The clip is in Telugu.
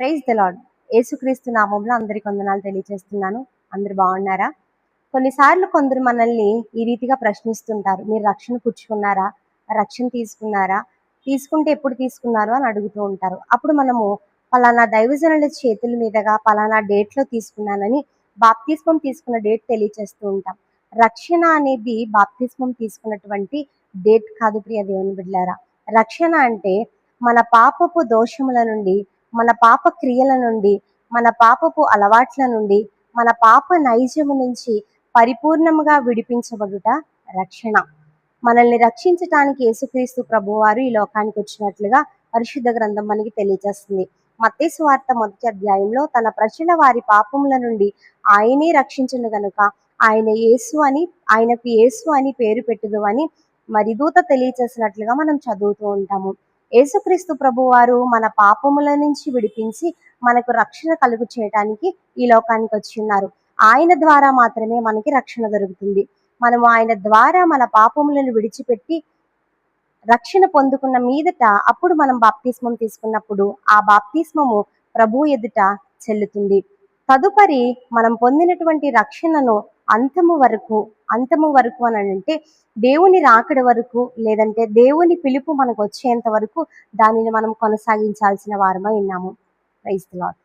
Praise the lord. యేసుక్రీస్తు నామంలో అందరికి వందనాలు తెలియజేస్తున్నాను. అందరు బాగున్నారా? కొన్నిసార్లు కొందరు మనల్ని ఈ రీతిగా ప్రశ్నిస్తుంటారు, మీరు రక్షణ పుచ్చుకున్నారా, రక్షణ తీసుకున్నారా, తీసుకుంటే ఎప్పుడు తీసుకున్నారు అని అడుగుతూ ఉంటారు. అప్పుడు మనము పలానా దైవజనుల చేతుల మీదుగా పలానా డేట్లో తీసుకున్నానని బాప్తిస్మం తీసుకున్న డేట్ తెలియచేస్తూ ఉంటాం. రక్షణ అనేది బాప్తిస్మం తీసుకున్నటువంటి డేట్ కాదు ప్రియ దేవుని బిడ్డలారా. రక్షణ అంటే మన పాపపు దోషముల నుండి, మన పాప క్రియల నుండి, మన పాపపు అలవాట్ల నుండి, మన పాప నైజము నుంచి పరిపూర్ణముగా విడిపించబడుట రక్షణ. మనల్ని రక్షించటానికి యేసుక్రీస్తు ప్రభువారు ఈ లోకానికి వచ్చినట్లుగా పరిశుద్ధ గ్రంథం మనకి తెలియజేస్తుంది. మత్తయి సువార్త 1వ అధ్యాయంలో తన ప్రజల వారి పాపముల నుండి ఆయనే రక్షించును గనుక ఆయనకు యేసు అని పేరు పెట్టుదు అని మరి దూత తెలియచేసినట్లుగా మనం చదువుతూ ఉంటాము. యేసుక్రీస్తు ప్రభువారు మన పాపముల నుంచి విడిపించి మనకు రక్షణ కలుగు చేయడానికి ఈ లోకానికి వచ్చి ఉన్నారు. ఆయన ద్వారా మాత్రమే మనకి రక్షణ దొరుకుతుంది. మనము ఆయన ద్వారా మన పాపములను విడిచిపెట్టి రక్షణ పొందుకున్న మీదట అప్పుడు మనం బాప్తిస్మం తీసుకున్నప్పుడు ఆ బాప్తిస్మము ప్రభు ఎదుట చెల్లుతుంది. తదుపరి మనం పొందినటువంటి రక్షణను అంతము వరకు అని అంటే దేవుని రాకడ వరకు, లేదంటే దేవుని పిలుపు మనకు వచ్చేంత వరకు దానిని మనం కొనసాగించాల్సిన వారమై ఉన్నాము. Praise the lord.